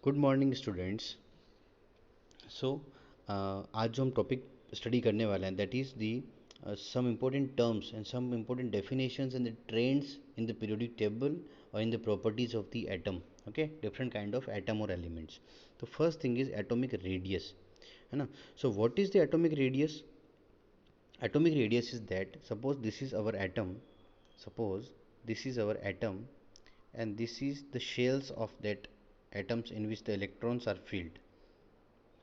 Good morning students. सो आज जो हम टॉपिक स्टडी करने वाले हैं that is the some important terms and some important definitions and the trends in the periodic table or in the properties of the atom. Okay, different kind of atom or elements. The first thing is atomic radius, है ना. So what is the atomic radius? Atomic radius is that suppose this is our atom, suppose this is our atom, and this is the shells of that atoms in which the electrons are filled.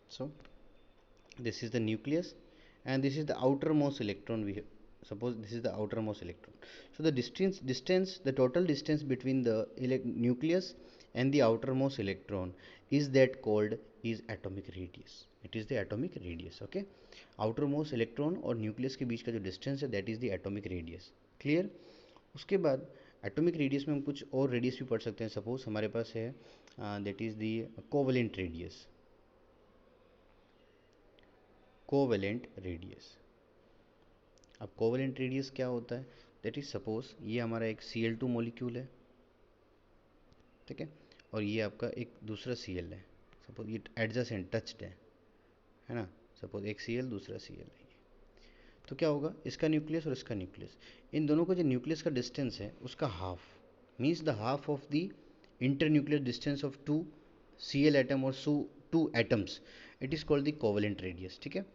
So this is the nucleus and this is the outermost electron. We suppose this is the outermost electron. So the distance, the total distance between the nucleus and the outermost electron is that called is atomic radius. It is the atomic radius. Okay, outermost electron और nucleus के बीच का जो distance है that is the atomic radius. Clear? उसके बाद atomic radius में हम कुछ और रेडियस भी पढ़ सकते हैं. सपोज हमारे पास है that is the covalent radius. Covalent radius. अब कोवेलेंट रेडियस क्या होता है? दैट इज सपोज ये हमारा एक Cl2 मॉलिक्यूल है, ठीक है, और ये आपका एक दूसरा Cl है. सपोज ये एडजेसेंट टच्ड है ना. सपोज एक Cl दूसरा Cl है. तो क्या होगा, इसका न्यूक्लियस और इसका न्यूक्लियस, इन दोनों का जो न्यूक्लियस का डिस्टेंस है उसका half means the half of the internuclear distance of two Cl atom और two atoms. It is called the covalent radius. ठीक है.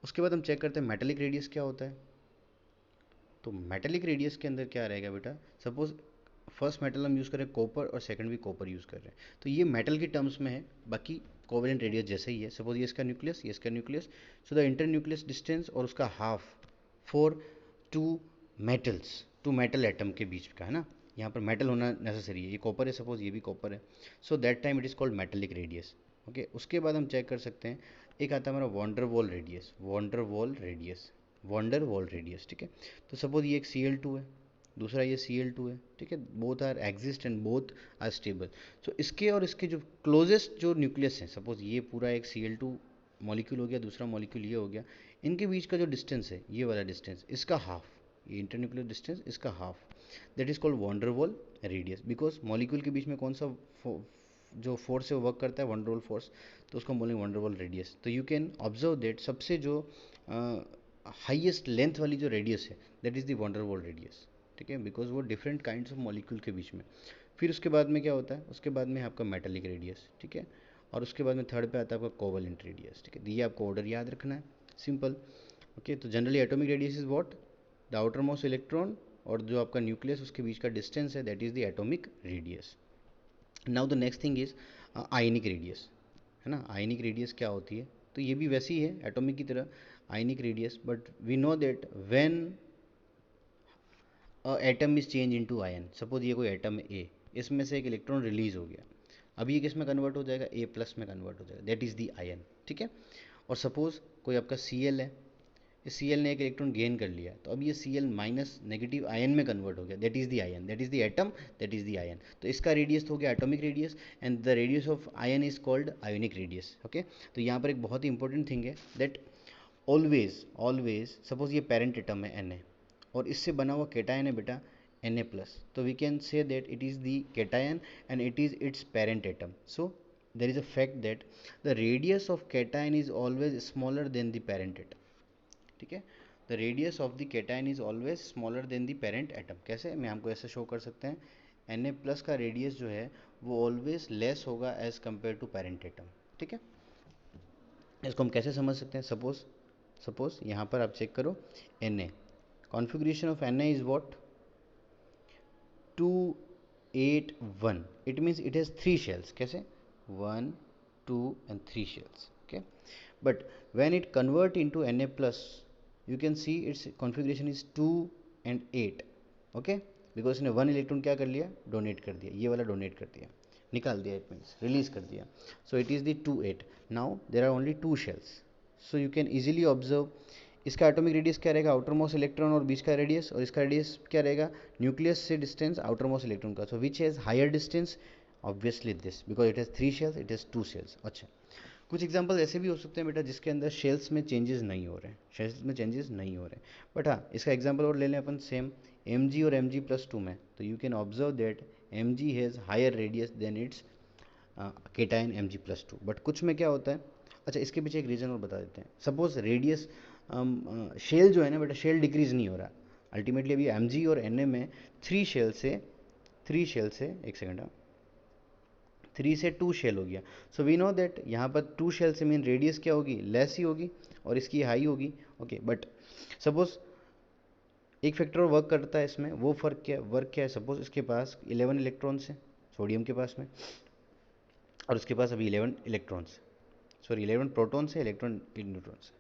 उसके बाद हम चेक करते हैं मेटेलिक रेडियस क्या होता है. तो मेटेलिक रेडियस के अंदर क्या रहेगा बेटा, सपोज फर्स्ट मेटल हम यूज़ कर रहे हैं कॉपर और सेकंड भी कॉपर यूज़ कर रहे हैं, तो ये मेटल की टर्म्स में है, बाकी कोवेलेंट रेडियस जैसे ही है. सपोज ये इसका न्यूक्लियस, ये इसका nucleus, so the inter nucleus distance और उसका half for two metals, two metal atom के बीच का है ना. यहाँ पर मेटल होना नेसेसरी है. ये कॉपर है, सपोज ये भी कॉपर है, so that time it is called metallic radius. Okay. उसके बाद हम चेक कर सकते हैं, एक आता है हमारा van der radius. Van der Waals radius. ठीक है. तो सपोज ये एक Cl2 है, दूसरा ये Cl2 है. ठीक है. Both are exist and both are stable. So इसके और इसके जो क्लोजेस्ट जो न्यूक्लियस है, सपोज ये पूरा एक Cl2 मॉलिक्यूल हो गया, दूसरा मॉलिक्यूल ये हो गया, इनके बीच का जो डिस्टेंस है ये वाला डिस्टेंस, इसका हाफ, ये इंटरन्यूक्लियर डिस्टेंस इसका half, that is called van der Waals radius. Because molecule के बीच में कौन सा जो फोर्स है वो वर्क करता है, वॉन्डरवॉल फोर्स, तो उसको हम बोलेंगे वॉन्डरवॉल रेडियस. तो यू कैन ऑब्जर्व दैट सबसे जो हाईएस्ट लेंथ वाली जो रेडियस है that is the van der Waals radius. ठीक है. बिकॉज वो डिफरेंट काइंड्स ऑफ मॉलिक्यूल के बीच में. फिर उसके बाद में क्या होता है, उसके बाद में आपका मेटेलिक रेडियस. ठीक है. और उसके बाद में थर्ड पे आता है आपका कोवेलेंट रेडियस. ठीक है. ये आपको ऑर्डर याद रखना है, सिंपल. ओके. तो generally atomic radius is what, the outer most electron और जो आपका न्यूक्लियस उसके बीच का डिस्टेंस है that is the atomic radius. Now the next thing is ionic radius, है ना. आयनिक रेडियस क्या होती है, तो ये भी वैसी ही है एटॉमिक की तरह, ionic radius. But we know that when atom is change into ion, suppose ये कोई एटम है ए, इसमें से एक इलेक्ट्रॉन रिलीज हो गया, अभी ये किस में कन्वर्ट हो जाएगा, ए प्लस में कन्वर्ट हो जाएगा, दैट इज़ दी आयन. ठीक है. और सपोज कोई आपका Cl है, इस Cl ने एक इलेक्ट्रॉन गेन कर लिया, तो अब ये Cl माइनस नेगेटिव आयन में कन्वर्ट हो गया, that is the ion, that is the atom, that is the ion. तो इसका रेडियस तो हो गया atomic radius and the radius of ion is called ionic radius. Okay. तो यहाँ पर एक बहुत ही इंपॉर्टेंट थिंग है दैट ऑलवेज सपोज ये पेरेंट एटम है Na और इससे बना हुआ केटायन है बेटा Na प्लस, तो we can say that it is the cation and it is its parent atom. So there is a fact that the radius of cation is always smaller than the parent atom. ठीक है. the radius of the cation is always smaller than the parent atom. कैसे, मैं हमको ऐसे show कर सकते हैं, Na plus का रेडियस जो है वो ऑलवेज लेस होगा as compare to parent atom. ठीक है. इसको हम कैसे समझ सकते हैं, सपोज यहाँ पर आप चेक करो, Na configuration of Na is what, 2 8 1. It means it has 3 shells. कैसे, 1 2 and 3 shells. Okay. But when it convert into Na plus, you can see its configuration is 2 and 8. Okay. Because इसने 1 electron क्या कर लिया, donate कर दिया, ये वाला donate कर दिया, निकाल दिया, इट मीन्स रिलीज कर दिया. So it is the 2 8. Now there are only 2 shells. So you can easily observe इसका एटॉमिक रेडियस क्या रहेगा, आउटर मोस्ट इलेक्ट्रॉन और बीच का रेडियस, और इसका रेडियस क्या रहेगा, न्यूक्लियस से डिस्टेंस आउटर मोस्ट इलेक्ट्रॉन का. So which has higher distance, obviously this, because it has 3 shells, it has 2 shells. अच्छा, कुछ एग्जांपल ऐसे भी हो सकते हैं बेटा जिसके अंदर शेल्स में चेंजेस नहीं हो रहे हैं, शेल्स में चेंजेस नहीं हो रहे हैं. बट हाँ, इसका एग्जांपल और ले लें अपन सेम Mg और Mg+2 में, तो you can observe that Mg has higher radius than its cation Mg+2। But कुछ में क्या होता है, अच्छा इसके पीछे एक रीज़न और बता देते हैं। सपोज रेडियस शेल जो है ना बेटा, शेल डिक्रीज नहीं हो रहा अल्टीमेटली। अभी Mg और Na में थ्री शेल से एक सेकेंड, 3 से 2 शेल हो गया। सो वी नो दैट यहाँ पर 2 शेल से मीन रेडियस क्या होगी, लेस ही होगी, और इसकी हाई होगी। ओके, बट सपोज एक फैक्टर वर्क करता है इसमें, वो वर्क क्या है, सपोज इसके पास 11 इलेक्ट्रॉन्स है सोडियम के पास में, और उसके पास अभी 11 इलेक्ट्रॉन्स, सॉरी 11 प्रोटॉन्स है, इलेक्ट्रॉन न्यूट्रॉन्स है,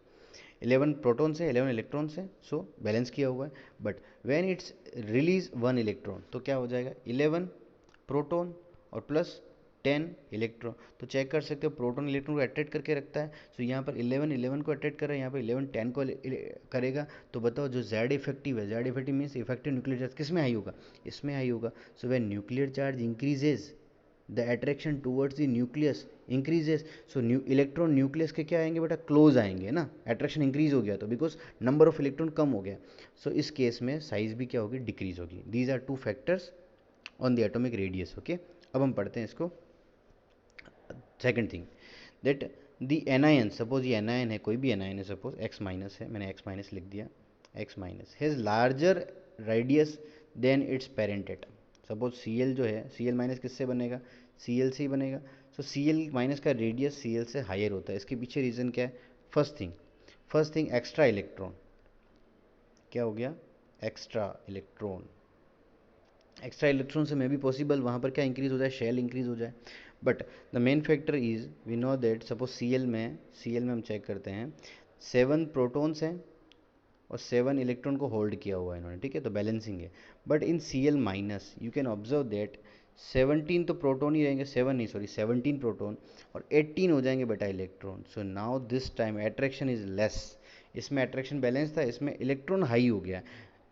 11 प्रोटॉन्स है, 11 इलेक्ट्रॉन्स है, सो बैलेंस किया हुआ है। But when it's release 1 electron, तो क्या हो जाएगा, 11 प्रोटॉन और प्लस 10 इलेक्ट्रॉन। तो चेक कर सकते हो प्रोटॉन इलेक्ट्रॉन को अट्रैक्ट करके रखता है। सो यहाँ पर 11 11 को अट्रैक्ट कर रहा है, यहाँ पर 11 10 को करेगा। तो बताओ जो जेड इफेक्टिव है, Z effective means effective nuclear charge किस में हाई होगा, इसमें हाई होगा। So when nuclear charge increases the attraction towards the nucleus increases. So electron nucleus के क्या आएंगे बेटा, क्लोज आएंगे ना, अट्रैक्शन इंक्रीज हो गया तो, बिकॉज नंबर ऑफ इलेक्ट्रॉन कम हो गया। सो इस केस में साइज भी क्या होगी, डिक्रीज होगी। These are two factors on the atomic radius. Okay, अब हम पढ़ते हैं इसको। Second thing that the anion, suppose ये एनायन है, कोई भी एनायन है, सपोज एक्स माइनस है, मैंने एक्स माइनस लिख दिया, X minus has larger radius than its parent atom. Suppose C L जो है, सी एल माइनस किससे बनेगा, सी एल से ही बनेगा। सो सी एल माइनस का रेडियस सी एल से हायर होता है। इसके पीछे रीज़न क्या है, फर्स्ट थिंग एक्स्ट्रा इलेक्ट्रॉन, क्या हो गया, एक्स्ट्रा इलेक्ट्रॉन, एक्स्ट्रा इलेक्ट्रॉन से मे भी पॉसिबल वहाँ पर क्या इंक्रीज हो जाए, शेल इंक्रीज हो जाए। But the main factor is we know that suppose C L में हम चेक करते हैं 7 प्रोटॉन्स हैं और 7 इलेक्ट्रॉन को होल्ड किया हुआ है इन्होंने, ठीक है, तो बैलेंसिंग है। But in C L minus you can observe that 17 तो प्रोटोन ही रहेंगे, 7 नहीं सॉरी 17 प्रोटोन और 18 हो जाएंगे बेटा electron. So now this time attraction is less. इसमें अट्रैक्शन बैलेंस था, इसमें इलेक्ट्रॉन हाई हो गया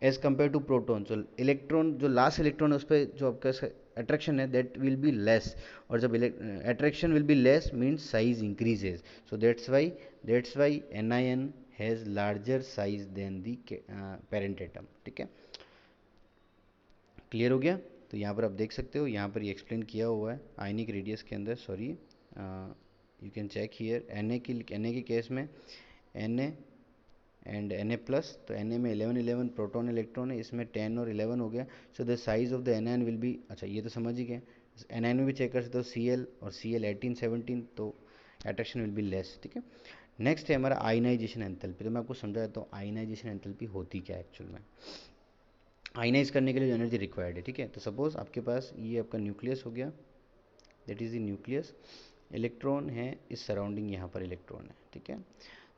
as compare to proton. So electron जो लास्ट इलेक्ट्रॉन है उस पर जो आपका अट्रैक्शन है दैट विल बी लेस, और जब attraction will be less means size increases. So that's why N has larger size than the parent atom. ठीक है, क्लियर हो गया। तो यहाँ पर आप देख सकते हो, यहाँ पर ये एक्सप्लेन किया हुआ है आयनिक रेडियस के अंदर, sorry you can check here N के केस में एन एंड Na प्लस, तो Na में 11 प्रोटॉन इलेक्ट्रॉन है, इसमें 10 और 11 हो गया। So the size of the anion will be, अच्छा ये तो समझ ही गए, एनायन में भी चेक कर सकते हो Cl और Cl 18 17, तो अट्रैक्शन विल बी लेस। ठीक है, नेक्स्ट है हमारा आयनाइजेशन एंथैल्पी। तो मैं आपको समझा देता हूँ आयनाइजेशन एंथैल्पी होती क्या है एक्चुअल में। आयनाइज करने के लिए जो एनर्जी रिक्वायर्ड है, ठीक है, तो सपोज आपके पास ये आपका न्यूक्लियस हो गया, that is the nucleus, electron है इस सराउंडिंग, यहाँ पर इलेक्ट्रॉन है, ठीक है।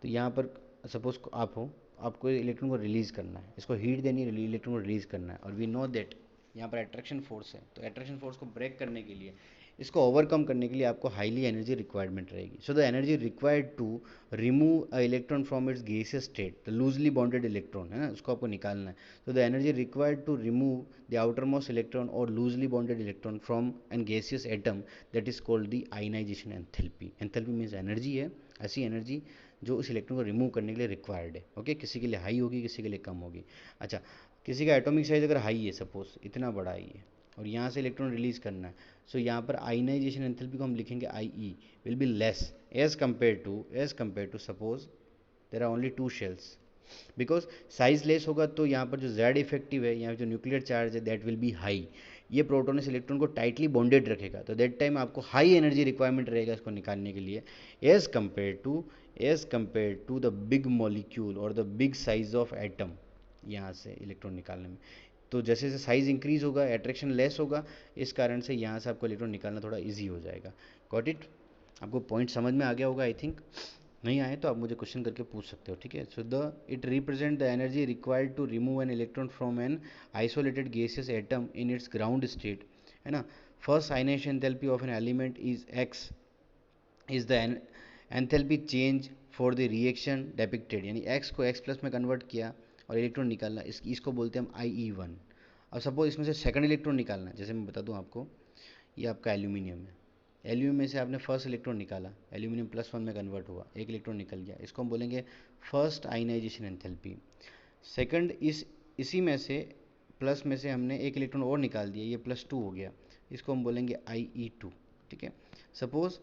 तो यहाँ पर सपोज आप हो, आपको इलेक्ट्रॉन को रिलीज़ करना है, इसको हीट देनी है, इलेक्ट्रॉन को रिलीज़ करना है, और वी नो दैट यहाँ पर अट्रैक्शन फोर्स है। तो अट्रैक्शन फोर्स को ब्रेक करने के लिए, इसको ओवरकम करने के लिए आपको हाईली एनर्जी रिक्वायरमेंट रहेगी। So the energy required to remove a electron from its gaseous state, the loosely bonded electron है ना, उसको आपको निकालना है। तो the energy required to remove the outer most electron और loosely bonded electron from an gaseous atom, that is called the ionisation enthalpy. Enthalpy means energy है, ऐसी एनर्जी जो उस इलेक्ट्रॉन को रिमूव करने के लिए रिक्वायर्ड है। ओके, किसी के लिए हाई होगी, किसी के लिए कम होगी। अच्छा, किसी का एटॉमिक साइज अगर हाई है, सपोज इतना बड़ा है ये, और यहाँ से इलेक्ट्रॉन रिलीज करना है, सो यहाँ पर आयनाइजेशन एंथैल्पी को हम लिखेंगे I E will be less as compare to suppose there are only 2 shells, because size less होगा तो यहाँ पर जो जेड इफेक्टिव है, यहाँ जो न्यूक्लियर चार्ज है दैट विल बी हाई। ये प्रोटोन इस इलेक्ट्रॉन को टाइटली बॉन्डेड रखेगा, तो दैट टाइम आपको हाई एनर्जी रिक्वायरमेंट रहेगा इसको निकालने के लिए, as compare to the big molecule और the big size of atom, यहाँ से इलेक्ट्रॉन निकालने में। तो जैसे जैसे साइज इंक्रीज होगा अट्रैक्शन लेस होगा, इस कारण से यहाँ से आपको इलेक्ट्रॉन निकालना थोड़ा ईजी हो जाएगा। गॉट इट, आपको पॉइंट समझ में आ गया होगा आई थिंक। नहीं आए तो आप मुझे क्वेश्चन करके पूछ सकते हो, ठीक है। So the it represent the energy required to remove an electron from an isolated gaseous atom in its ground state, है ना। First ionisation enthalpy of an element is X, is the enthalpy change for the reaction depicted, यानी X को x plus में convert किया और electron निकालना, इसको बोलते हैं हम आई ई वन। अब सपोज इसमें से सेकंड इलेक्ट्रॉन निकालना है, जैसे मैं बता दूं आपको, ये आपका एल्यूमिनियम है, एल्यूमिनियम में से आपने फर्स्ट इलेक्ट्रॉन निकाला, एल्यूमिनियम +1 में कन्वर्ट हुआ, एक इलेक्ट्रॉन निकल गया, इसको हम बोलेंगे फर्स्ट आयनाइजेशन एंथैल्पी। सेकंड इसी में से प्लस में से हमने एक इलेक्ट्रॉन और निकाल दिया, ये +2 हो गया, इसको हम बोलेंगे आई ई टू, ठीक है। सपोज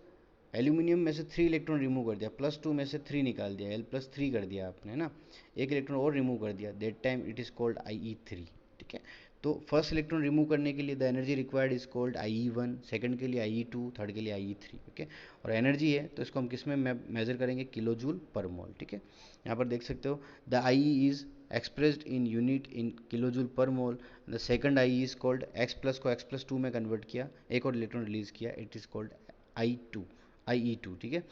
एल्यूमिनियम में से 3 इलेक्ट्रॉन रिमूव कर दिया, +2 में से 3 निकाल दिया, L+3 कर दिया आपने, है ना, एक इलेक्ट्रॉन और रिमूव कर दिया, that time it is called Ie3, ठीक है। तो फर्स्ट इलेक्ट्रॉन रिमूव करने के लिए the energy required is called Ie1, second के लिए Ie2, थर्ड के लिए Ie3, ओके। और एनर्जी है तो इसको हम किस में मेजर करेंगे, किलो जूल पर मोल, ठीक है। यहाँ पर देख सकते हो the Ie is expressed in unit in kilo joule per mole, the second Ie is called X plus को X+2 में कन्वर्ट किया, एक और इलेक्ट्रॉन रिलीज किया, इट इज कॉल्ड IE2, ठीक है।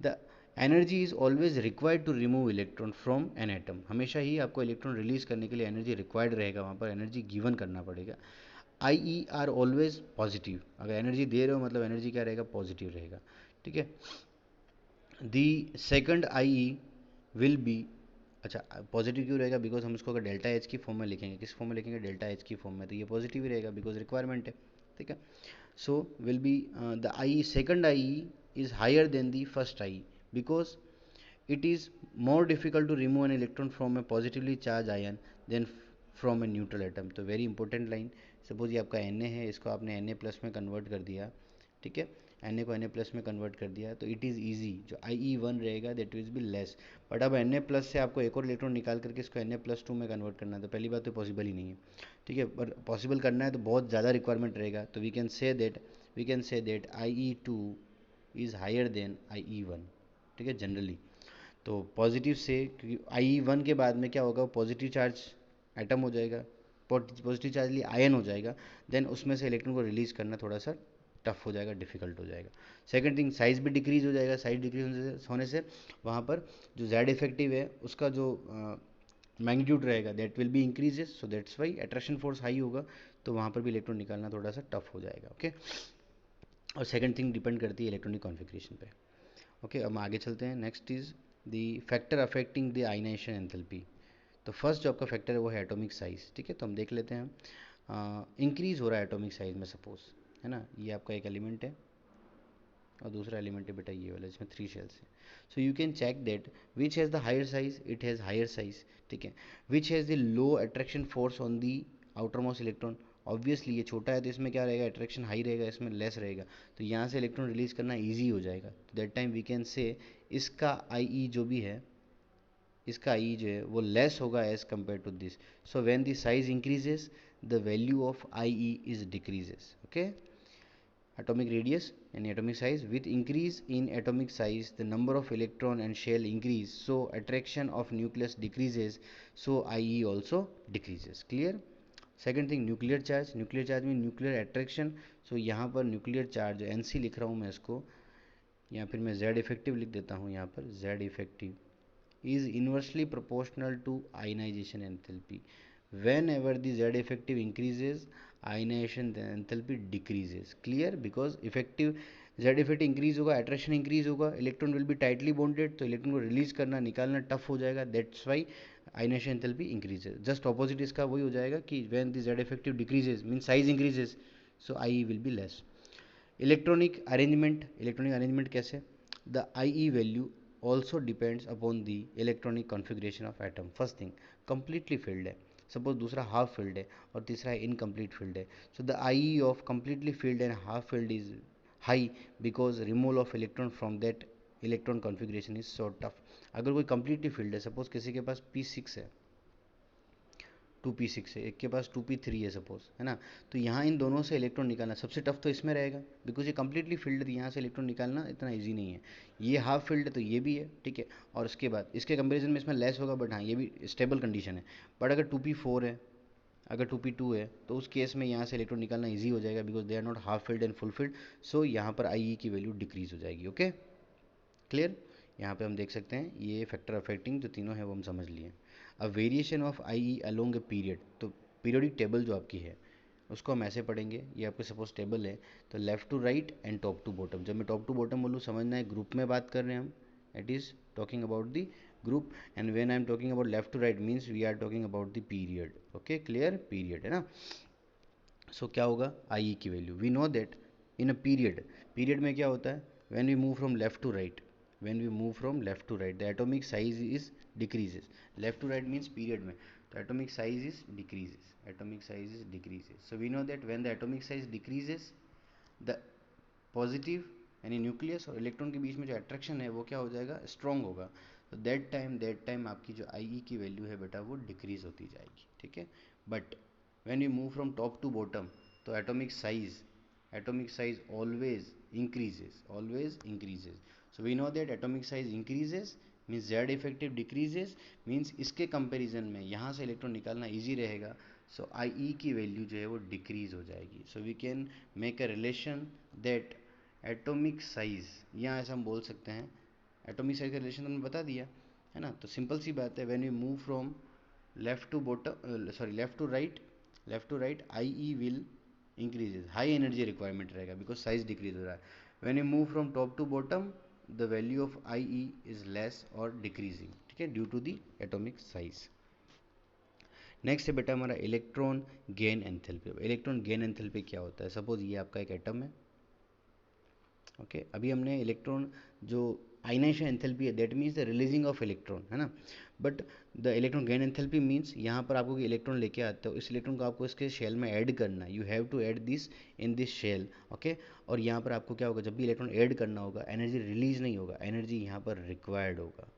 The energy is always required to remove electron from an atom, हमेशा ही आपको इलेक्ट्रॉन रिलीज करने के लिए एनर्जी रिक्वायर्ड रहेगा, वहाँ पर एनर्जी गिवन करना पड़ेगा। IE आर ऑलवेज पॉजिटिव, अगर एनर्जी दे रहे हो मतलब एनर्जी क्या रहेगा, पॉजिटिव रहेगा, ठीक है। The second IE will B, अच्छा पॉजिटिव क्यों रहेगा, बिकॉज हम इसको अगर डेल्टा एच की फॉर्म में लिखेंगे, किस फॉर्म में लिखेंगे, डेल्टा एच की फॉर्म में, तो ये पॉजिटिव ही रहेगा बिकॉज रिक्वायरमेंट है, ठीक है। So will be the IE, second IE is higher than the first IE because it is more difficult to remove an electron from a positively charged ion than from a neutral atom. तो very important line, suppose ये आपका Na है, इसको आपने Na plus में convert कर दिया, ठीक है, Na को Na प्लस में कन्वर्ट कर दिया, तो इट इज़ ईजी, जो IE1 रहेगा that will be less. But अब Na प्लस से आपको एक और इलेक्ट्रॉन निकाल करके इसको Na+2 में कन्वर्ट करना है, तो पहली बात तो पॉसिबल ही नहीं है, ठीक है। पर पॉसिबल करना है तो बहुत ज़्यादा रिक्वायरमेंट रहेगा, तो we can say that IE2 is higher than IE1, ठीक है, जनरली। तो पॉजिटिव से, क्योंकि IE1 के बाद में क्या होगा, पॉजिटिव चार्ज एटम हो जाएगा, पॉजिटिव चार्ज लिए आयन हो जाएगा, देन उसमें से इलेक्ट्रॉन को रिलीज करना थोड़ा सा टफ हो जाएगा, डिफिकल्ट हो जाएगा। सेकंड थिंग, साइज भी डिक्रीज हो जाएगा, साइज डिक्रीज होने से वहाँ पर जो जेड इफेक्टिव है उसका जो मैग्नीट्यूड रहेगा that will B increases, so that's Y attraction force high होगा, तो वहाँ पर भी इलेक्ट्रॉन निकालना थोड़ा सा टफ हो जाएगा, ओके। और सेकंड थिंग डिपेंड करती है इलेक्ट्रॉनिक कॉन्फ़िगरेशन पे, ओके। अब हम आगे चलते हैं, next is the factor affecting the ionisation enthalpy. तो फर्स्ट जो आपका फैक्टर है वो है एटॉमिक साइज, ठीक है, तो हम देख लेते हैं। इंक्रीज हो रहा है एटॉमिक साइज में, सपोज, है ना, ये आपका एक एलिमेंट है और दूसरा एलिमेंट है बेटा ये वाला, इसमें 3 शेल्स है। So you can check that which has the higher size, it has higher size, ठीक है। Which has the low attraction force on the outer most electron, obviously ये छोटा है तो इसमें क्या रहेगा, अट्रैक्शन हाई रहेगा, इसमें लेस रहेगा, तो यहाँ से इलेक्ट्रॉन रिलीज करना ईजी हो जाएगा, तो दैट टाइम वी कैन से इसका IE जो भी है, इसका आई जो है वो लेस होगा as compare to this, so when the size increases the value of IE is decreases, okay. atomic radius and atomic size, with increase in atomic size the number of electron and shell increase, so attraction of nucleus decreases, so IE also decreases, clear। second thing, nuclear charge mean nuclear attraction, so यहाँ पर nuclear charge NC लिख रहा हूँ मैं इसको, या फिर मैं Z इफेक्टिव लिख देता हूँ यहाँ पर, Z effective is inversely proportional to ionization enthalpy. Whenever the Z effective increases, ionization enthalpy decreases, clear, because effective Z effective increase होगा, अट्रैक्शन इंक्रीज होगा, electron will be tightly bonded, तो electron को release करना निकालना tough हो जाएगा, that's why ionisation enthalpy increases. Just opposite इसका वही हो जाएगा कि when the Z effective decreases mean size increases, so IE will be less. Electronic arrangement कैसे, the IE value also depends upon the electronic configuration of atom। first thing, completely filled है, suppose दूसरा half filled है और तीसरा है incomplete field है, so the IE of completely filled and half field is high because removal of electron from that electron configuration is so tough. अगर कोई completely filled है, सपोज किसी के पास P6 है, 2p6 है, एक के पास 2p3 है सपोज, है ना, तो यहाँ इन दोनों से इलेक्ट्रॉन निकालना सबसे टफ तो इसमें रहेगा, बिकॉज ये कंप्लीटली फिल्ड है, यहाँ से इलेक्ट्रॉन निकालना इतना इजी नहीं है। ये हाफ फील्ड है तो ये भी है, ठीक है, और उसके बाद इसके कंपेरिजन में इसमें लेस होगा, बट हाँ ये भी स्टेबल कंडीशन है। बट अगर 2p4 है, अगर 2p2 है, तो उस केस में यहाँ से इलेक्ट्रॉन निकालना ईजी हो जाएगा, because they are not half filled and full filled, so यहाँ पर IE की वैल्यू डिक्रीज हो जाएगी, ओके, क्लियर। यहाँ पे हम देख सकते हैं ये फैक्टर अफेक्टिंग जो तीनों है वो हम समझ लिए। अब variation of IE along a period, तो पीरियोडिक टेबल जो आपकी है उसको हम ऐसे पढ़ेंगे, ये आपके सपोज टेबल है, तो left to right and top to bottom, जब मैं टॉप टू बॉटम बोलूँ समझना है ग्रुप में बात कर रहे हैं हम, it is talking about the group, and when I am talking about left to right means we are talking about the period, okay, clear, period है ना। सो क्या होगा IE की वैल्यू, we know that in a period में क्या होता है, when we move from left to right, when we move from left to right the atomic size is decreases, left to right means period में, तो atomic size is decreases, so we know that when the atomic size decreases the positive यानी nucleus और electron के बीच में जो attraction है वो क्या हो जाएगा, स्ट्रॉन्ग होगा। तो दैट टाइम आपकी जो आई की वैल्यू है बेटा वो डिक्रीज होती जाएगी, ठीक है। But when you move from top to bottom, तो atomic size always increases. So we know that atomic size increases means z effective decreases, means इसके कंपैरिजन में यहाँ से इलेक्ट्रॉन निकालना इजी रहेगा। सो आई ई की वैल्यू जो है वो डिक्रीज हो जाएगी। So we can make a relation that atomic size, यहाँ ऐसा हम बोल सकते हैं, एटॉमिक साइज का रिलेशन हमने बता दिया है ना। तो सिंपल सी बात है, when you move from left to right I E will increases, high energy requirement रहेगा बिकॉज साइज डिक्रीज हो रहा है। When you move from top to bottom, the value of I E is less और decreasing, ठीक है, due to the atomic size. Next है बेटा हमारा electron gain enthalpy. Electron gain enthalpy क्या होता है? सपोज ये आपका एक एटम है, ओके अभी हमने इलेक्ट्रॉन जो आयनाइजेशन एंथैल्पी है that means the releasing of electron, है ना। But the electron gain enthalpy means यहाँ पर आपको इलेक्ट्रॉन लेके आते हो, इस इलेक्ट्रॉन को आपको इसके शेल में ऐड करना है, you have to add this in this shell, okay. और यहाँ पर आपको क्या होगा, जब भी इलेक्ट्रॉन ऐड करना होगा एनर्जी रिलीज नहीं होगा, एनर्जी यहाँ पर रिक्वायर्ड होगा,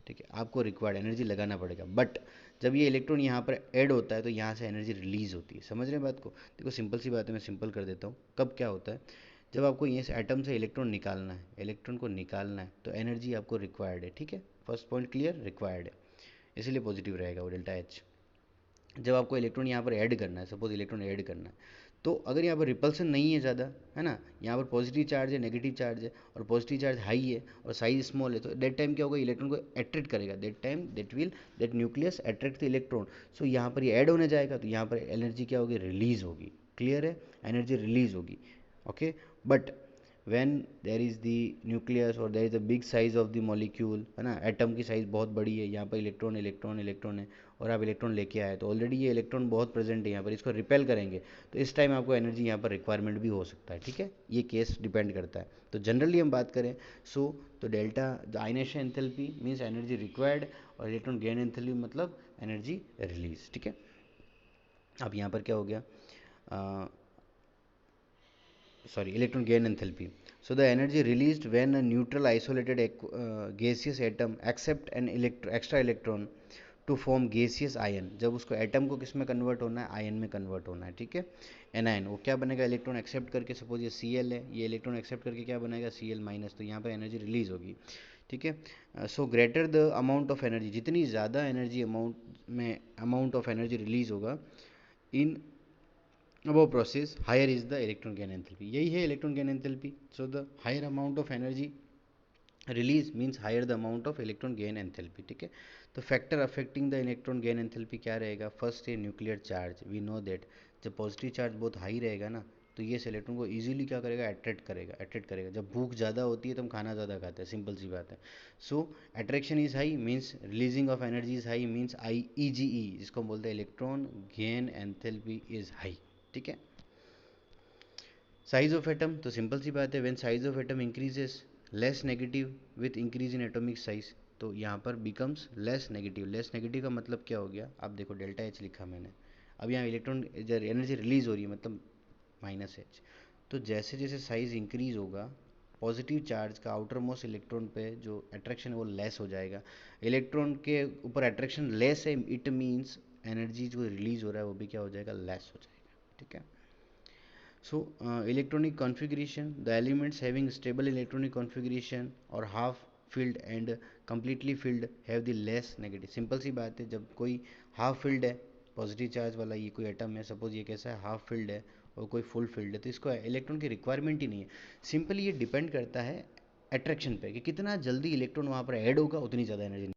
ठीक है, आपको रिक्वायर्ड एनर्जी लगाना पड़ेगा। बट जब ये इलेक्ट्रॉन यहाँ पर ऐड होता है तो यहाँ से एनर्जी रिलीज होती है। समझ रहे हैं बात को? देखो सिंपल सी बात है, मैं सिंपल कर देता हूँ। कब क्या होता है, जब आपको ये एटम से इलेक्ट्रॉन निकालना है, इलेक्ट्रॉन को निकालना है तो एनर्जी आपको रिक्वायर्ड है, ठीक है। फर्स्ट पॉइंट क्लियर, रिक्वायर्ड है, इसीलिए पॉजिटिव रहेगा वो डेल्टा एच। जब आपको इलेक्ट्रॉन यहाँ पर ऐड करना है, सपोज इलेक्ट्रॉन ऐड करना है, तो अगर यहाँ पर रिपल्सन नहीं है ज़्यादा, है ना, यहाँ पर पॉजिटिव चार्ज है, नेगेटिव चार्ज है, और पॉजिटिव चार्ज हाई है और साइज स्मॉल है, तो दैट टाइम क्या होगा, इलेक्ट्रॉन को अट्रैक्ट करेगा, that nucleus attract the electron. So यहाँ पर ये ऐड होने जाएगा तो यहाँ पर एनर्जी क्या होगी, रिलीज होगी। क्लियर है, एनर्जी रिलीज होगी, okay. But when there is the nucleus or there is a big size of the molecule, है ना, एटम की साइज बहुत बड़ी है, यहाँ पर इलेक्ट्रॉन है और आप इलेक्ट्रॉन लेके आए तो ऑलरेडी ये इलेक्ट्रॉन बहुत प्रेजेंट है यहाँ पर, इसको रिपेल करेंगे तो इस टाइम आपको एनर्जी यहाँ पर रिक्वायरमेंट भी हो सकता है, ठीक है, ये केस डिपेंड करता है। तो जनरली हम बात करें तो delta the ionisation enthalpy means energy required, और इलेक्ट्रॉन गेन एंथैल्पी मतलब एनर्जी रिलीज, ठीक है। अब यहाँ पर क्या हो गया, electron gain enthalpy. So the energy released when a neutral isolated gaseous atom accept an extra electron to form gaseous ion. जब उसको एटम को किस में कन्वर्ट होना है, आयन में कन्वर्ट होना है, ठीक है, एनायन। वो क्या बनेगा, इलेक्ट्रॉन एक्सेप्ट करके, सपोज ये Cl है, ये इलेक्ट्रॉन एक्सेप्ट करके क्या बनेगा, Cl माइनस, तो यहाँ पर एनर्जी रिलीज होगी, ठीक है। So greater the amount of energy, जितनी ज़्यादा energy amount of energy release होगा इन above process, higher is the electron gain enthalpy. यही है electron gain enthalpy. So the higher amount of energy release means higher the amount of electron gain enthalpy, ठीक है। तो factor affecting the electron gain enthalpy क्या रहेगा, first है nuclear charge. We know that जब positive charge बहुत high रहेगा ना तो ये इलेक्ट्रॉन को इजीली क्या करेगा, अट्रैक्ट करेगा। जब भूख ज़्यादा होती है तो हम खाना ज़्यादा खाते हैं, सिंपल सी बात है। So attraction is high means releasing of energy is high means I E G E, जिसको हम बोलते हैं electron gain enthalpy is high, ठीक है। साइज ऑफ एटम, तो सिंपल सी बात है, when size of atom increases less negative with increase in atomic size, तो यहाँ पर becomes less negative. Less negative का मतलब क्या हो गया, आप देखो डेल्टा एच लिखा मैंने, अब यहाँ इलेक्ट्रॉन एनर्जी रिलीज हो रही है मतलब माइनस एच। तो जैसे जैसे साइज इंक्रीज होगा पॉजिटिव चार्ज का आउटर मोस्ट इलेक्ट्रॉन पे जो अट्रैक्शन है वो लेस हो जाएगा। इलेक्ट्रॉन के ऊपर अट्रैक्शन लेस है, इट मीन्स एनर्जी जो रिलीज हो रहा है वो भी क्या हो जाएगा, लेस हो जाएगा, ठीक है। So electronic configuration, the elements having stable electronic configuration or half filled and completely filled have the less negative. Simple सी बात है, जब कोई हाफ फिल्ड है पॉजिटिव चार्ज वाला, ये कोई एटम है, सपोज ये कैसा है, हाफ फिल्ड है और कोई फुल फिल्ड है, तो इसको इलेक्ट्रॉन की रिक्वायरमेंट ही नहीं है। सिंपली ये डिपेंड करता है अट्रैक्शन पे कि कितना जल्दी इलेक्ट्रॉन वहाँ पर ऐड होगा, उतनी ज़्यादा एनर्जी